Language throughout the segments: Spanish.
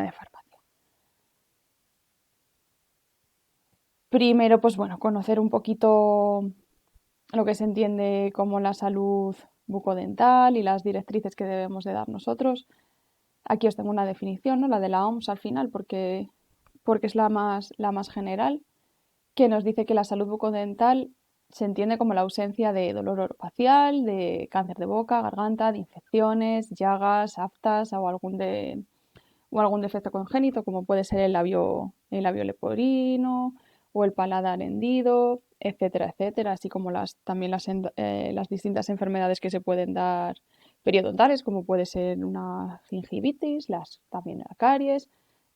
de farmacia. Primero, pues bueno, conocer un poquito lo que se entiende como la salud bucodental y las directrices que debemos de dar nosotros. Aquí os tengo una definición, ¿no? La de la OMS al final, porque es la más general, que nos dice que la salud bucodental se entiende como la ausencia de dolor orofacial, de cáncer de boca, garganta, de infecciones, llagas, aftas o algún defecto congénito, como puede ser el labio leporino o el paladar hendido, etcétera, etcétera, así como también las distintas enfermedades que se pueden dar periodontales, como puede ser una gingivitis, también la caries,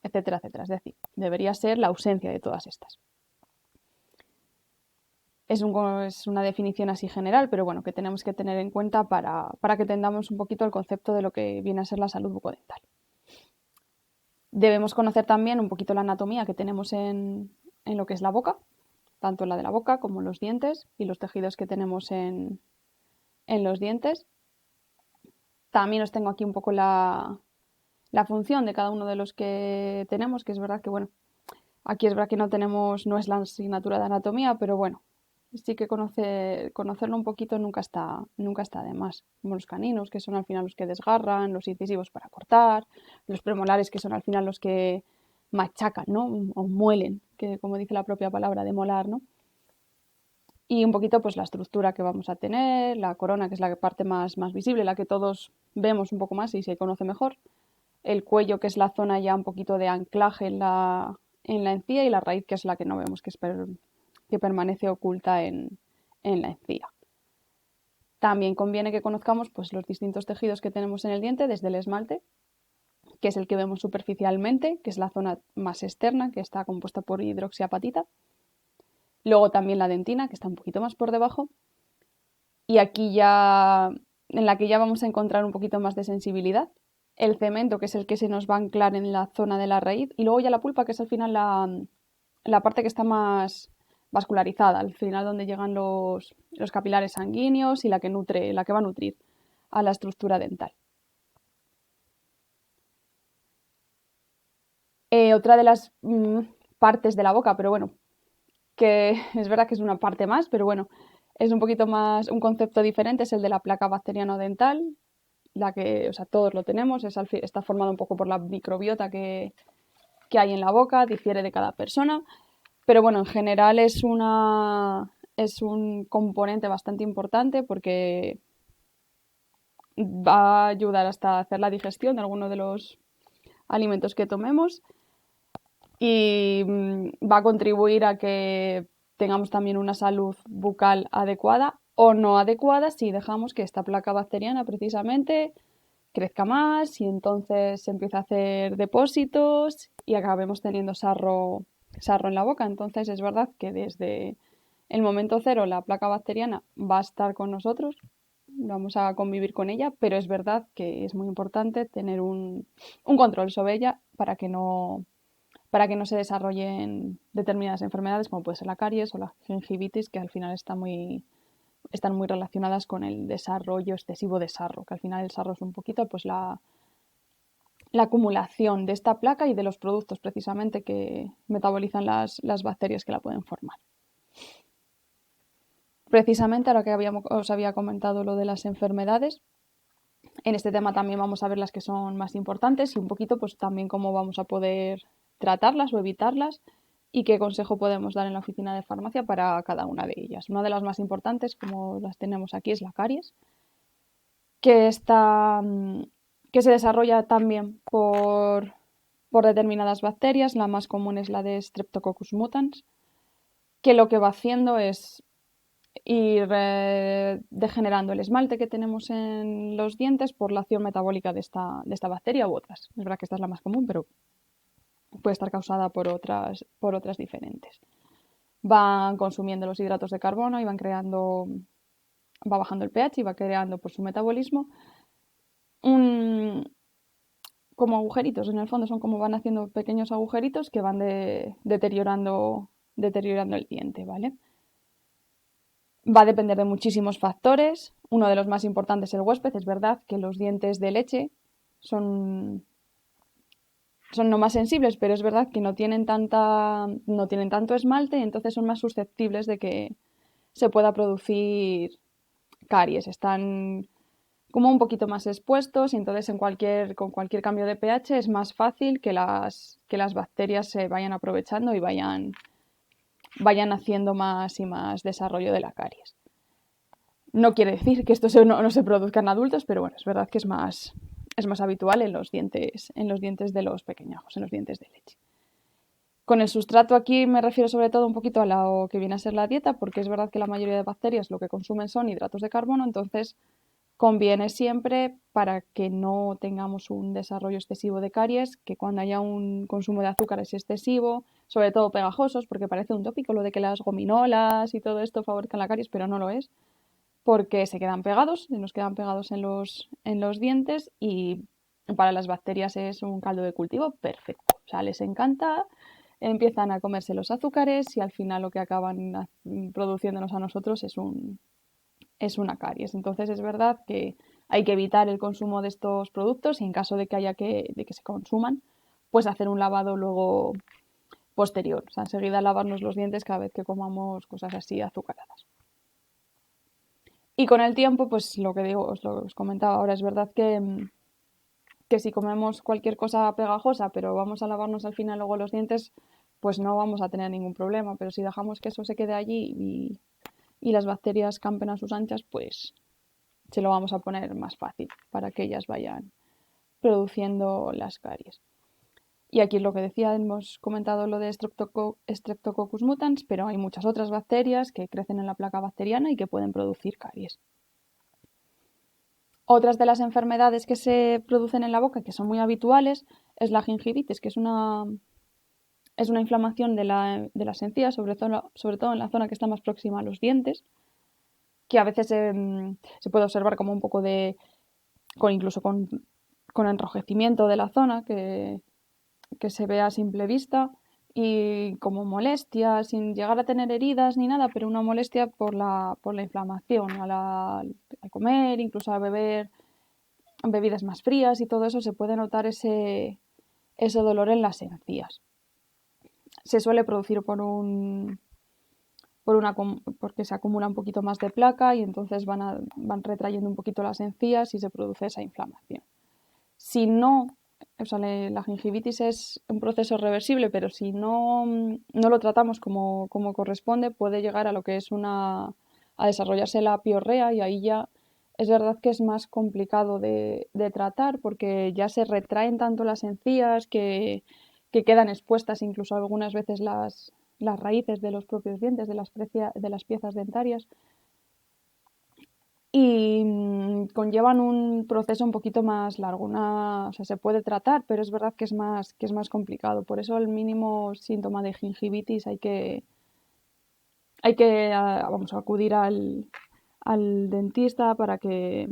etcétera, etcétera. Es decir, debería ser la ausencia de todas estas. Es una definición así general, pero bueno, que tenemos que tener en cuenta para que entendamos un poquito el concepto de lo que viene a ser la salud bucodental. Debemos conocer también un poquito la anatomía que tenemos en lo que es la boca, tanto la de la boca como los dientes y los tejidos que tenemos en los dientes. También os tengo aquí un poco la función de cada uno de los que tenemos, que es verdad que, bueno, aquí es verdad que no es la asignatura de anatomía, pero bueno, sí que conocerlo un poquito nunca está de más. Como los caninos, que son al final los que desgarran, los incisivos para cortar, los premolares, que son al final los que machacan, ¿no? O muelen, que como dice la propia palabra de molar, ¿no? Y un poquito pues la estructura que vamos a tener, la corona, que es la parte más visible, la que todos vemos un poco más y se conoce mejor, el cuello, que es la zona ya un poquito de anclaje en la encía, y la raíz, que es la que no vemos, que permanece oculta en la encía. También conviene que conozcamos pues, los distintos tejidos que tenemos en el diente, desde el esmalte, que es el que vemos superficialmente, que es la zona más externa, que está compuesta por hidroxiapatita. Luego también la dentina, que está un poquito más por debajo. Y aquí ya, en la que ya vamos a encontrar un poquito más de sensibilidad. El cemento, que es el que se nos va a anclar en la zona de la raíz. Y luego ya la pulpa, que es al final la parte que está más vascularizada, al final donde llegan los capilares sanguíneos y la que va a nutrir a la estructura dental. Otra de las partes de la boca, pero bueno, que es verdad que es una parte más, pero bueno, es un poquito más, un concepto diferente, es el de la placa bacteriano-dental, la que, o sea, todos lo tenemos, está formado un poco por la microbiota que hay en la boca, difiere de cada persona, pero bueno, en general es un componente bastante importante porque va a ayudar hasta a hacer la digestión de alguno de los alimentos que tomemos y va a contribuir a que tengamos también una salud bucal adecuada o no adecuada si dejamos que esta placa bacteriana precisamente crezca más y entonces se empieza a hacer depósitos y acabemos teniendo sarro en la boca. Entonces es verdad que desde el momento cero la placa bacteriana va a estar con nosotros, vamos a convivir con ella, pero es verdad que es muy importante tener un control sobre ella para que no se desarrollen determinadas enfermedades como puede ser la caries o la gingivitis, que al final están muy relacionadas con el desarrollo excesivo de sarro, que al final el sarro es un poquito pues la acumulación de esta placa y de los productos precisamente que metabolizan las bacterias que la pueden formar. Precisamente ahora que os había comentado lo de las enfermedades, en este tema también vamos a ver las que son más importantes y un poquito pues también cómo vamos a poder tratarlas o evitarlas y qué consejo podemos dar en la oficina de farmacia para cada una de ellas. Una de las más importantes, como las tenemos aquí, es la caries, que que se desarrolla también por determinadas bacterias. La más común es la de Streptococcus mutans, que lo que va haciendo es ir degenerando el esmalte que tenemos en los dientes por la acción metabólica de esta bacteria u otras. Es verdad que esta es la más común, pero puede estar causada por otras diferentes. Van consumiendo los hidratos de carbono y va bajando el pH y va creando por su metabolismo como agujeritos. En el fondo son como van haciendo pequeños agujeritos que van deteriorando el diente, ¿vale? Va a depender de muchísimos factores. Uno de los más importantes es el huésped. Es verdad que los dientes de leche son son no más sensibles, pero es verdad que no tienen tanto esmalte, y entonces son más susceptibles de que se pueda producir caries. Están como un poquito más expuestos y entonces con cualquier cambio de pH es más fácil que las bacterias se vayan aprovechando y vayan haciendo más y más desarrollo de la caries. No quiere decir que esto no se produzca en adultos, pero bueno, es verdad que es más habitual en los dientes de los pequeñajos, en los dientes de leche. Con el sustrato aquí me refiero sobre todo un poquito a lo que viene a ser la dieta, porque es verdad que la mayoría de bacterias lo que consumen son hidratos de carbono, entonces conviene siempre para que no tengamos un desarrollo excesivo de caries, que cuando haya un consumo de azúcares excesivo, sobre todo pegajosos, porque parece un tópico lo de que las gominolas y todo esto favorezcan la caries, pero no lo es, porque se quedan pegados, nos quedan pegados en los dientes y para las bacterias es un caldo de cultivo perfecto. O sea, les encanta, empiezan a comerse los azúcares y al final lo que acaban produciéndonos a nosotros es una caries. Entonces es verdad que hay que evitar el consumo de estos productos y en caso de que haya de que se consuman, pues hacer un lavado luego posterior. O sea, enseguida lavarnos los dientes cada vez que comamos cosas así azucaradas. Y con el tiempo, pues lo que digo, os comentaba ahora, es verdad que si comemos cualquier cosa pegajosa, pero vamos a lavarnos al final luego los dientes, pues no vamos a tener ningún problema. Pero si dejamos que eso se quede allí y las bacterias campen a sus anchas, pues se lo vamos a poner más fácil para que ellas vayan produciendo las caries. Y aquí es lo que decía, hemos comentado lo de Streptococcus mutans, pero hay muchas otras bacterias que crecen en la placa bacteriana y que pueden producir caries. Otras de las enfermedades que se producen en la boca, que son muy habituales, es la gingivitis, que es una inflamación de las encías, sobre todo en la zona que está más próxima a los dientes, que a veces se puede observar como un poco incluso con enrojecimiento de la zona, que se ve a simple vista, y como molestia, sin llegar a tener heridas ni nada, pero una molestia por la inflamación al comer, incluso a beber bebidas más frías y todo eso, se puede notar ese dolor en las encías. Se suele producir porque se acumula un poquito más de placa y entonces van retrayendo un poquito las encías y se produce esa inflamación. Si no, o sea, la gingivitis es un proceso reversible, pero si no lo tratamos como corresponde, puede llegar a lo que es a desarrollarse la piorrea y ahí ya es verdad que es más complicado de tratar porque ya se retraen tanto las encías que quedan expuestas incluso algunas veces las raíces de los propios dientes, de las piezas dentarias y conllevan un proceso un poquito más largo. O sea, se puede tratar, pero es verdad que es más complicado. Por eso el mínimo síntoma de gingivitis hay que vamos, acudir al dentista para que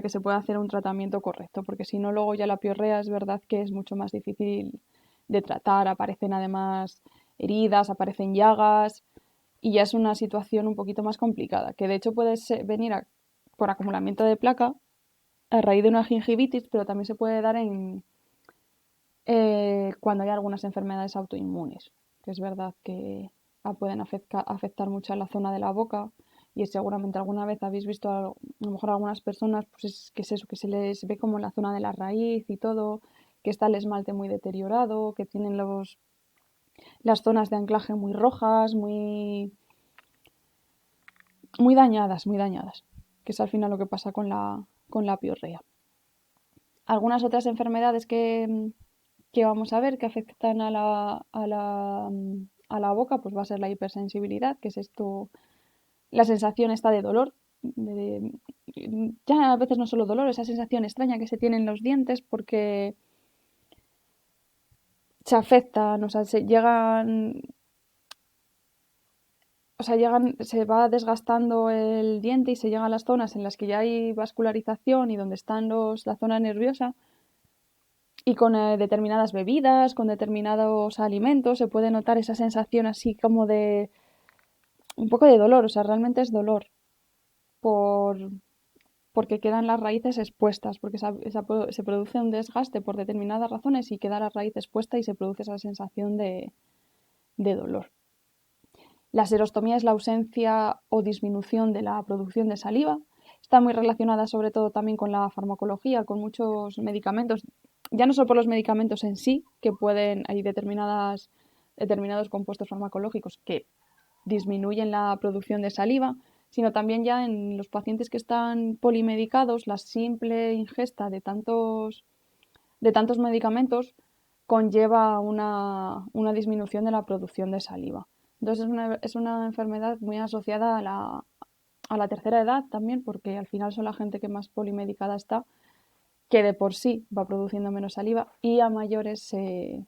se pueda hacer un tratamiento correcto, porque si no luego ya la piorrea es verdad que es mucho más difícil de tratar. Aparecen además heridas, aparecen llagas y ya es una situación un poquito más complicada, que de hecho puede venir por acumulamiento de placa a raíz de una gingivitis, pero también se puede dar cuando hay algunas enfermedades autoinmunes, que es verdad que pueden afectar mucho a la zona de la boca y seguramente alguna vez habéis visto a lo mejor a algunas personas, pues es eso, que se les ve como en la zona de la raíz y todo, que está el esmalte muy deteriorado, que tienen las zonas de anclaje muy rojas, muy dañadas, que es al final lo que pasa con la piorrea. Algunas otras enfermedades que vamos a ver que afectan a la boca, pues va a ser la hipersensibilidad, que es esto, la sensación esta de dolor, ya a veces no solo dolor, esa sensación extraña que se tiene en los dientes porque se afectan, o sea, se va desgastando el diente y se llega a las zonas en las que ya hay vascularización y donde están la zona nerviosa y con determinadas bebidas, con determinados alimentos, se puede notar esa sensación así como de un poco de dolor, o sea, realmente es dolor por, porque quedan las raíces expuestas, porque se produce un desgaste por determinadas razones y queda la raíz expuesta y se produce esa sensación de dolor. La serostomía es la ausencia o disminución de la producción de saliva. Está muy relacionada sobre todo también con la farmacología, con muchos medicamentos, ya no solo por los medicamentos en sí, hay determinados compuestos farmacológicos que disminuyen la producción de saliva, sino también ya en los pacientes que están polimedicados, la simple ingesta de tantos medicamentos conlleva una disminución de la producción de saliva. Entonces es una enfermedad muy asociada a la tercera edad también, porque al final son la gente que más polimedicada está, que de por sí va produciendo menos saliva y a mayores se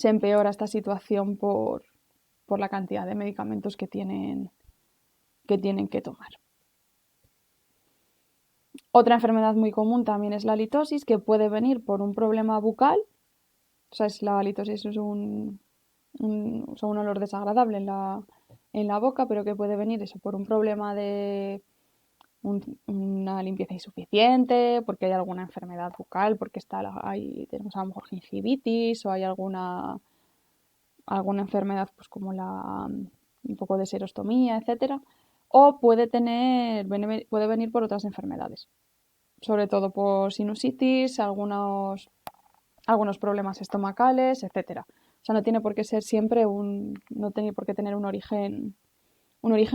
empeora esta situación por la cantidad de medicamentos que tienen que tomar. Otra enfermedad muy común también es la litosis, que puede venir por un problema bucal. O sea, la halitosis es un olor desagradable en la boca, pero que puede venir eso por un problema de una limpieza insuficiente, porque hay alguna enfermedad bucal, porque tenemos a lo mejor gingivitis o hay alguna enfermedad pues como un poco de serostomía, etcétera, o puede venir por otras enfermedades, sobre todo por sinusitis, algunos problemas estomacales, etcétera. O sea, no tiene por qué ser siempre no tiene por qué tener un origen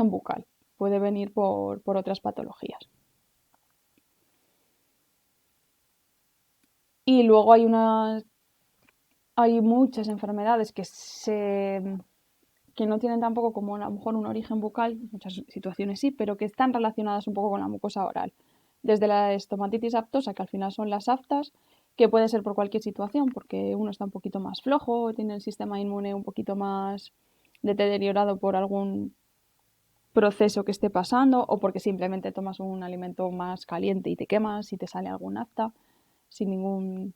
bucal. Puede venir por otras patologías. Y luego hay muchas enfermedades que no tienen tampoco como a lo mejor un origen bucal, muchas situaciones sí, pero que están relacionadas un poco con la mucosa oral. Desde la estomatitis aftosa, que al final son las aftas, que puede ser por cualquier situación, porque uno está un poquito más flojo, tiene el sistema inmune un poquito más deteriorado por algún proceso que esté pasando o porque simplemente tomas un alimento más caliente y te quemas y te sale algún afta sin ningún,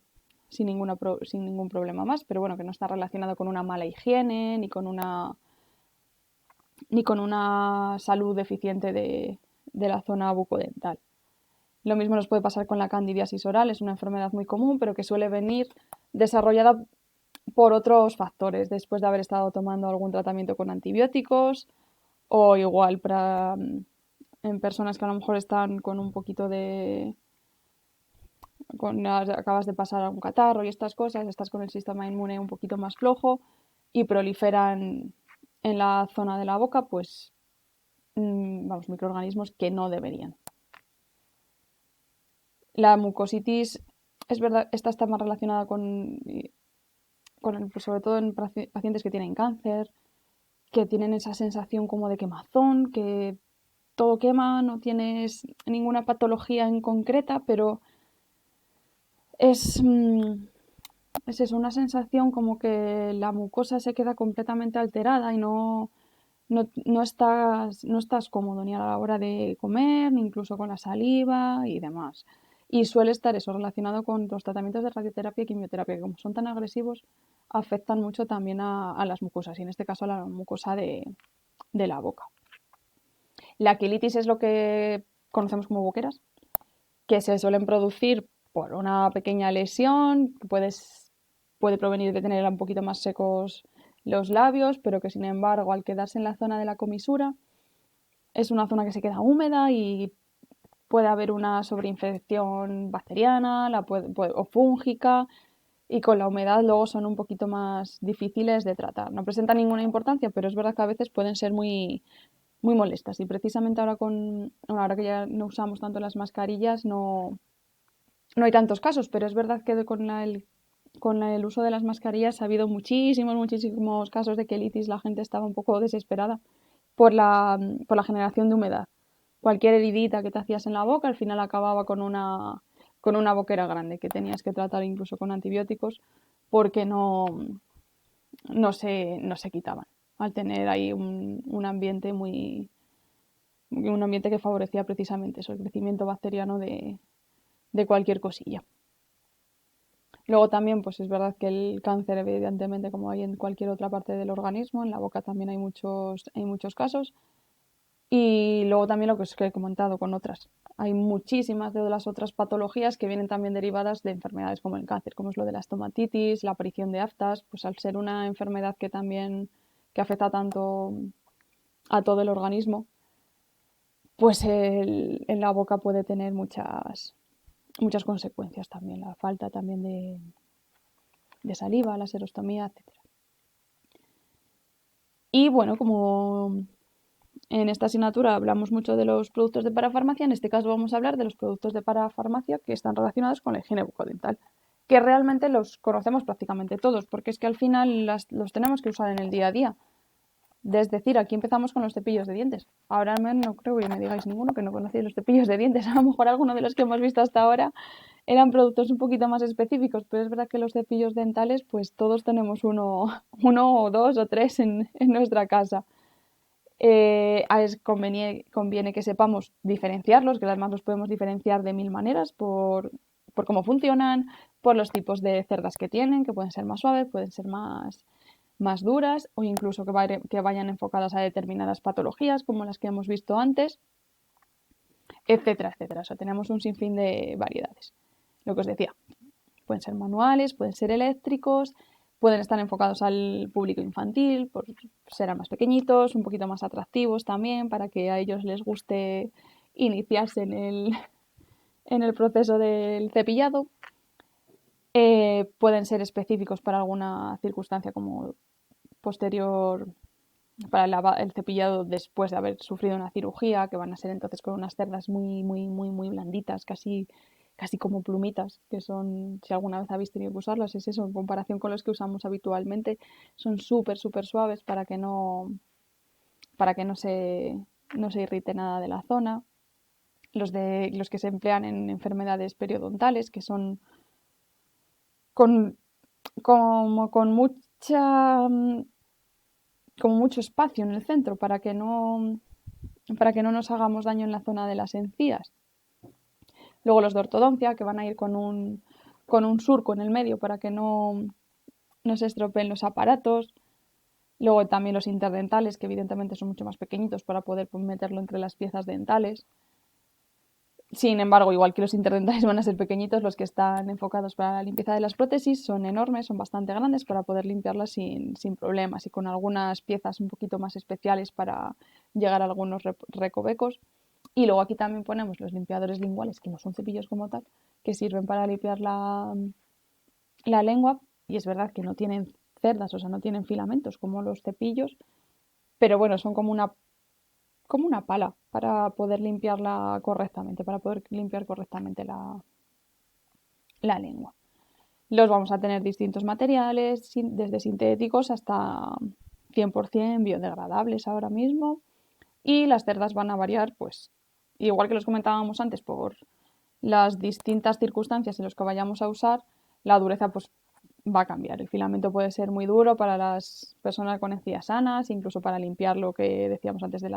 sin ningún problema más, pero bueno, que no está relacionado con una mala higiene ni con una salud deficiente de la zona bucodental. Lo mismo nos puede pasar con la candidiasis oral, es una enfermedad muy común, pero que suele venir desarrollada por otros factores, después de haber estado tomando algún tratamiento con antibióticos o igual en personas que a lo mejor están con un poquito acabas de pasar algún catarro y estas cosas, estás con el sistema inmune un poquito más flojo y proliferan en la zona de la boca, pues microorganismos que no deberían. La mucositis, es verdad, esta está más relacionada pues sobre todo en pacientes que tienen cáncer, que tienen esa sensación como de quemazón, que todo quema, no tienes ninguna patología en concreta, pero es, es eso, una sensación como que la mucosa se queda completamente alterada y no estás cómodo ni a la hora de comer, ni incluso con la saliva y demás. Y suele estar eso relacionado con los tratamientos de radioterapia y quimioterapia, que como son tan agresivos, afectan mucho también a las mucosas, y en este caso a la mucosa de la boca. La quilitis es lo que conocemos como boqueras, que se suelen producir por una pequeña lesión, que puede provenir de tener un poquito más secos los labios, pero que sin embargo al quedarse en la zona de la comisura es una zona que se queda húmeda y puede haber una sobreinfección bacteriana o fúngica, y con la humedad luego son un poquito más difíciles de tratar. No presentan ninguna importancia, pero es verdad que a veces pueden ser muy, muy molestas, y precisamente ahora que ya no usamos tanto las mascarillas no hay tantos casos, pero es verdad que con el uso de las mascarillas ha habido muchísimos casos de quelitis. La gente estaba un poco desesperada por la generación de humedad. Cualquier heridita que te hacías en la boca al final acababa con una boquera grande que tenías que tratar incluso con antibióticos, porque no se quitaban al tener ahí un ambiente que favorecía precisamente eso, el crecimiento bacteriano de cualquier cosilla. Luego también, pues es verdad que el cáncer, evidentemente, como hay en cualquier otra parte del organismo, en la boca también hay muchos casos. Y luego también lo que os he comentado con otras. Hay muchísimas de las otras patologías que vienen también derivadas de enfermedades como el cáncer, como es lo de la estomatitis, la aparición de aftas, pues al ser una enfermedad que también que afecta tanto a todo el organismo, pues en la boca puede tener muchas consecuencias también, la falta también de saliva, la serostomía, etc. Y bueno, como en esta asignatura hablamos mucho de los productos de parafarmacia, en este caso vamos a hablar de los productos de parafarmacia que están relacionados con la higiene bucodental, que realmente los conocemos prácticamente todos, porque es que al final los tenemos que usar en el día a día. Es decir, aquí empezamos con los cepillos de dientes. Ahora no creo que me digáis ninguno que no conocéis los cepillos de dientes. A lo mejor alguno de los que hemos visto hasta ahora eran productos un poquito más específicos, pero es verdad que los cepillos dentales, pues todos tenemos uno o dos o tres en nuestra casa. Conviene que sepamos diferenciarlos, que además los podemos diferenciar de mil maneras por cómo funcionan, por los tipos de cerdas que tienen, que pueden ser más suaves, pueden ser más duras o incluso que vayan enfocadas a determinadas patologías como las que hemos visto antes, etcétera, etcétera. O sea, tenemos un sinfín de variedades. Lo que os decía, pueden ser manuales, pueden ser eléctricos, pueden estar enfocados al público infantil, serán más pequeñitos, un poquito más atractivos también, para que a ellos les guste iniciarse en el proceso del cepillado. Pueden ser específicos para alguna circunstancia como posterior para el cepillado después de haber sufrido una cirugía, que van a ser entonces con unas cerdas muy, muy, muy, muy blanditas, casi como plumitas, que son, si alguna vez habéis tenido que usarlas, es eso, en comparación con los que usamos habitualmente, son súper, súper suaves para que no se irrite nada de la zona. Los que se emplean en enfermedades periodontales, que son con, como con como mucho espacio en el centro para que no nos hagamos daño en la zona de las encías. Luego los de ortodoncia, que van a ir con un surco en el medio para que no se estropeen los aparatos. Luego también los interdentales, que evidentemente son mucho más pequeñitos para poder meterlo entre las piezas dentales. Sin embargo, igual que los interdentales van a ser pequeñitos, los que están enfocados para la limpieza de las prótesis son enormes, son bastante grandes para poder limpiarlas sin problemas y con algunas piezas un poquito más especiales para llegar a algunos recovecos. Y luego aquí también ponemos los limpiadores linguales, que no son cepillos como tal, que sirven para limpiar la lengua. Y es verdad que no tienen cerdas, o sea, no tienen filamentos como los cepillos, pero bueno, son como una pala para poder limpiarla correctamente, para poder limpiar correctamente la lengua. Los vamos a tener distintos materiales, desde sintéticos hasta 100% biodegradables ahora mismo. Y las cerdas van a variar, pues, igual que los comentábamos antes, por las distintas circunstancias en las que vayamos a usar, la dureza pues va a cambiar. El filamento puede ser muy duro para las personas con encías sanas, incluso para limpiar lo que decíamos antes de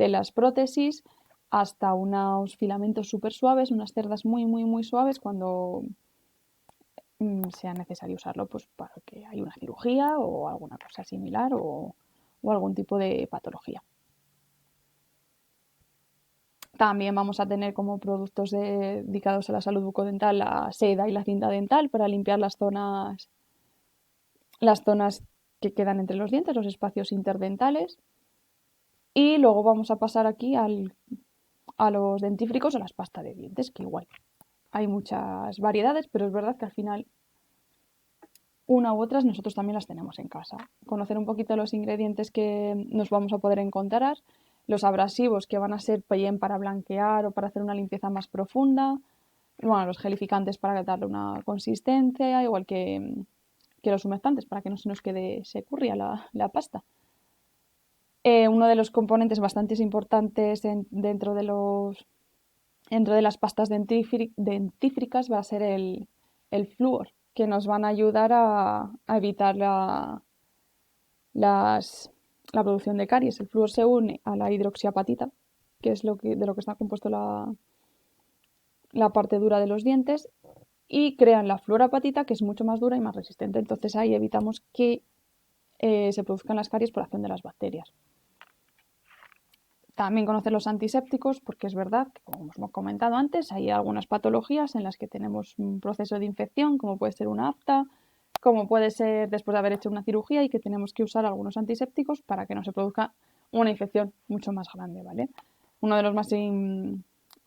las prótesis, hasta unos filamentos súper suaves, unas cerdas muy, muy, muy suaves cuando sea necesario usarlo pues para que haya una cirugía o alguna cosa similar o algún tipo de patología. También vamos a tener como productos dedicados a la salud bucodental la seda y la cinta dental para limpiar las zonas que quedan entre los dientes, los espacios interdentales. Y luego vamos a pasar aquí a los dentífricos o las pastas de dientes, que igual hay muchas variedades, pero es verdad que al final una u otras nosotros también las tenemos en casa. Conocer un poquito los ingredientes que nos vamos a poder encontrar, los abrasivos que van a ser bien para blanquear o para hacer una limpieza más profunda, bueno, los gelificantes para darle una consistencia, igual que los humectantes para que no se nos quede securria la pasta. Uno de los componentes bastante importantes dentro de las pastas dentífricas va a ser el flúor, que nos van a ayudar a evitar la producción de caries. El flúor se une a la hidroxiapatita, que es de lo que está compuesto la parte dura de los dientes, y crean la fluorapatita, que es mucho más dura y más resistente. Entonces ahí evitamos que se produzcan las caries por acción de las bacterias. También conocer los antisépticos, porque es verdad que, como hemos comentado antes, hay algunas patologías en las que tenemos un proceso de infección, como puede ser una afta, como puede ser después de haber hecho una cirugía y que tenemos que usar algunos antisépticos para que no se produzca una infección mucho más grande, ¿vale? Uno de los más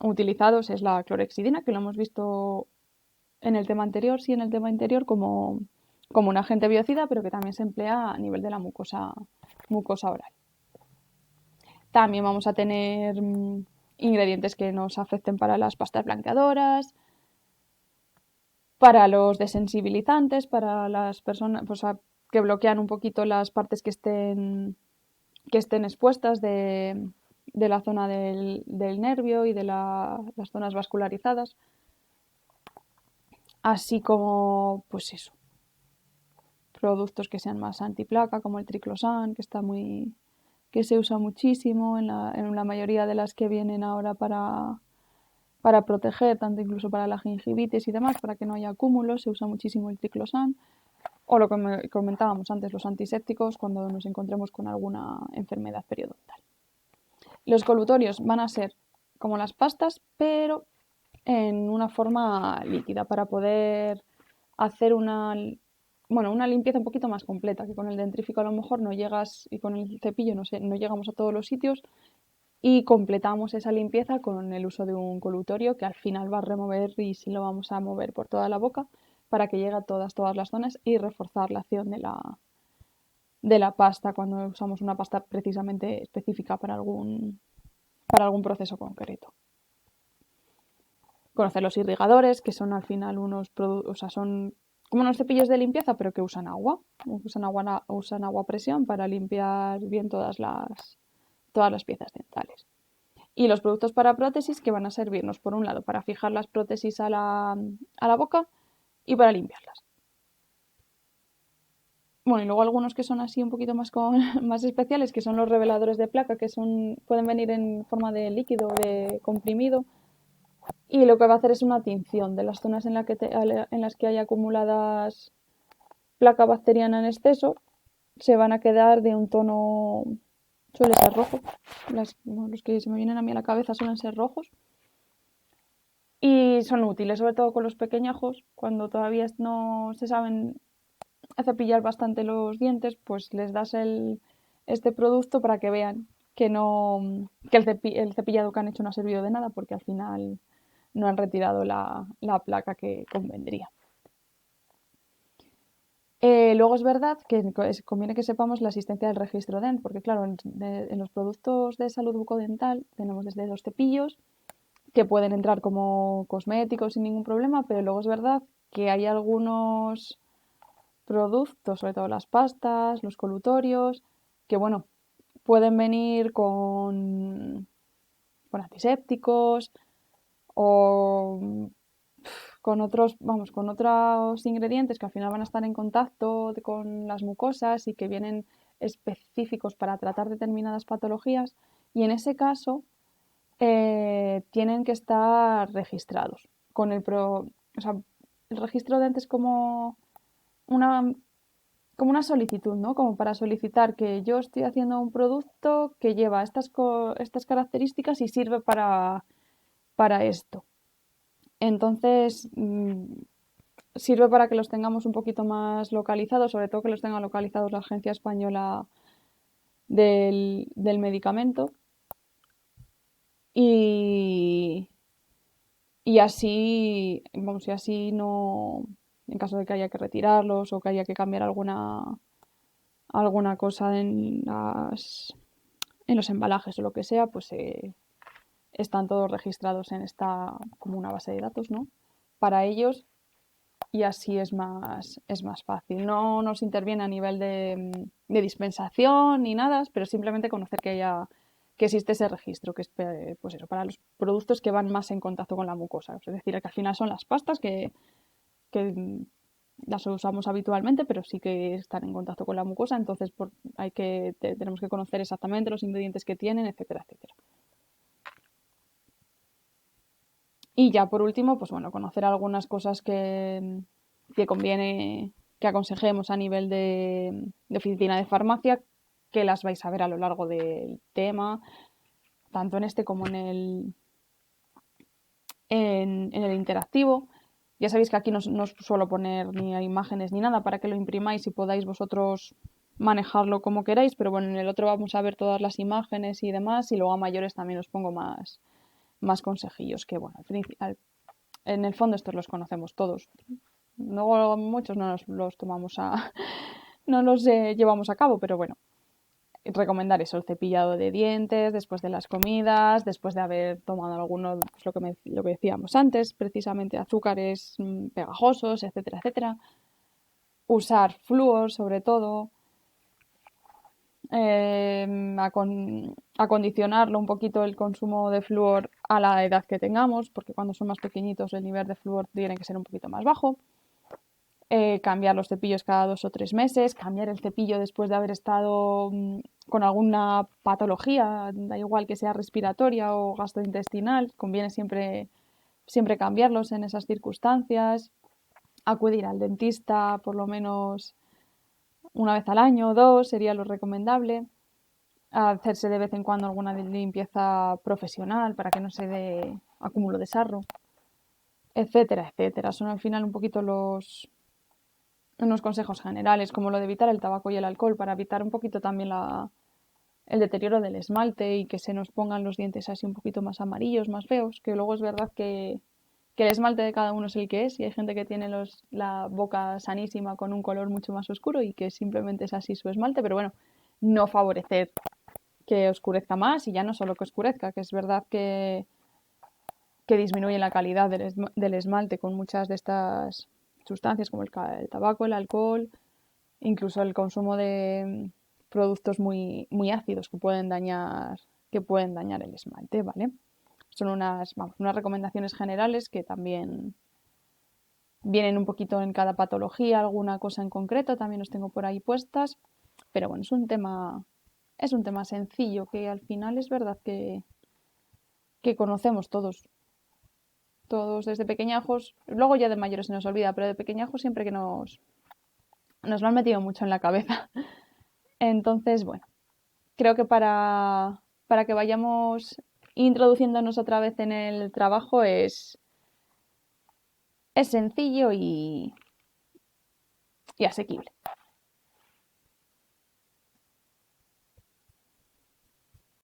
utilizados es la clorexidina, que lo hemos visto en el tema anterior, sí, en el tema anterior, como un agente biocida, pero que también se emplea a nivel de la mucosa oral. También vamos a tener ingredientes que nos afecten para las pastas blanqueadoras, para los desensibilizantes, para las personas que bloquean un poquito las partes que estén expuestas de la zona del nervio y de las zonas vascularizadas. Así como, pues eso, productos que sean más antiplaca, como el triclosan, que se usa muchísimo en la mayoría de las que vienen ahora para proteger, tanto incluso para la gingivitis y demás, para que no haya acúmulos, se usa muchísimo el triclosan. O lo que comentábamos antes, los antisépticos, cuando nos encontremos con alguna enfermedad periodontal. Los colutorios van a ser como las pastas, pero en una forma líquida para poder hacer una limpieza un poquito más completa, que con el dentrífico a lo mejor no llegas y con el cepillo no llegamos a todos los sitios y completamos esa limpieza con el uso de un colutorio que al final va a remover y sí lo vamos a mover por toda la boca para que llegue a todas las zonas y reforzar la acción de la pasta cuando usamos una pasta precisamente específica para algún proceso concreto. Conocer los irrigadores, que son al final son como unos cepillos de limpieza, pero que usan agua. Usan agua a presión para limpiar bien todas las piezas dentales. Y los productos para prótesis que van a servirnos, por un lado, para fijar las prótesis a la boca y para limpiarlas. Bueno, y luego algunos que son así un poquito más especiales, que son los reveladores de placa, pueden venir en forma de líquido o de comprimido. Y lo que va a hacer es una tinción de las zonas en las que hay acumuladas placa bacteriana en exceso, se van a quedar de un tono, suele ser rojo. Los que se me vienen a mí a la cabeza suelen ser rojos. Y son útiles, sobre todo con los pequeñajos, cuando todavía no se saben cepillar bastante los dientes, pues les das este producto para que vean que el cepillado que han hecho no ha servido de nada, porque al final no han retirado la placa que convendría. Luego es verdad que conviene que sepamos la existencia del registro DENT, porque claro, en los productos de salud bucodental tenemos desde los cepillos, que pueden entrar como cosméticos sin ningún problema, pero luego es verdad que hay algunos productos, sobre todo las pastas, los colutorios, que bueno, pueden venir con antisépticos o con otros ingredientes que al final van a estar en contacto con las mucosas y que vienen específicos para tratar determinadas patologías y en ese caso tienen que estar registrados. O sea, el registro de entes una, como una solicitud, ¿no? Como para solicitar que yo estoy haciendo un producto que lleva estas características y sirve para esto. Entonces, sirve para que los tengamos un poquito más localizados, sobre todo que los tenga localizados la Agencia Española del Medicamento. Y así no, en caso de que haya que retirarlos o que haya que cambiar alguna cosa en los embalajes o lo que sea, pues están todos registrados en esta como una base de datos, ¿no? Para ellos y así es más fácil. No nos interviene a nivel de dispensación ni nada, pero simplemente conocer que existe ese registro, que es pues eso, para los productos que van más en contacto con la mucosa. Es decir, que al final son las pastas que las usamos habitualmente, pero sí que están en contacto con la mucosa, entonces tenemos que conocer exactamente los ingredientes que tienen, etcétera, etcétera. Y ya por último, pues bueno, conocer algunas cosas que conviene que aconsejemos a nivel de oficina de farmacia, que las vais a ver a lo largo del tema, tanto en este como en el interactivo. Ya sabéis que aquí no os suelo poner ni imágenes ni nada para que lo imprimáis y podáis vosotros manejarlo como queráis, pero bueno, en el otro vamos a ver todas las imágenes y demás, y luego a mayores también os pongo más consejillos, que bueno, en el fondo estos los conocemos todos. Luego muchos no los tomamos no los llevamos a cabo, pero bueno, recomendar eso, el cepillado de dientes después de las comidas, después de haber tomado alguno, pues lo que decíamos antes, precisamente azúcares pegajosos, etcétera, etcétera. Usar flúor sobre todo, acondicionarlo un poquito el consumo de flúor a la edad que tengamos, porque cuando son más pequeñitos el nivel de flúor tiene que ser un poquito más bajo. Cambiar los cepillos cada 2 o 3 meses, cambiar el cepillo después de haber estado con alguna patología, da igual que sea respiratoria o gastrointestinal, conviene siempre cambiarlos en esas circunstancias, acudir al dentista por lo menos una vez al año o dos sería lo recomendable, hacerse de vez en cuando alguna limpieza profesional para que no se dé acúmulo de sarro, etcétera, etcétera. Son al final un poquito unos consejos generales, como lo de evitar el tabaco y el alcohol, para evitar un poquito también el deterioro del esmalte y que se nos pongan los dientes así un poquito más amarillos, más feos, que luego es verdad que el esmalte de cada uno es el que es, y hay gente que tiene la boca sanísima con un color mucho más oscuro y que simplemente es así su esmalte, pero bueno, no favorecer que oscurezca más, y ya no solo que oscurezca, que es verdad que disminuye la calidad del esmalte con muchas de estas sustancias como el tabaco, el alcohol, incluso el consumo de productos muy ácidos que pueden dañar el esmalte, ¿vale? Son unas recomendaciones generales que también vienen un poquito en cada patología, alguna cosa en concreto también os tengo por ahí puestas, pero bueno, es un tema sencillo que al final es verdad que conocemos todos desde pequeñajos, luego ya de mayores se nos olvida, pero de pequeñajos siempre que nos lo han metido mucho en la cabeza. Entonces, bueno, creo que para que vayamos introduciéndonos otra vez en el trabajo es sencillo y asequible.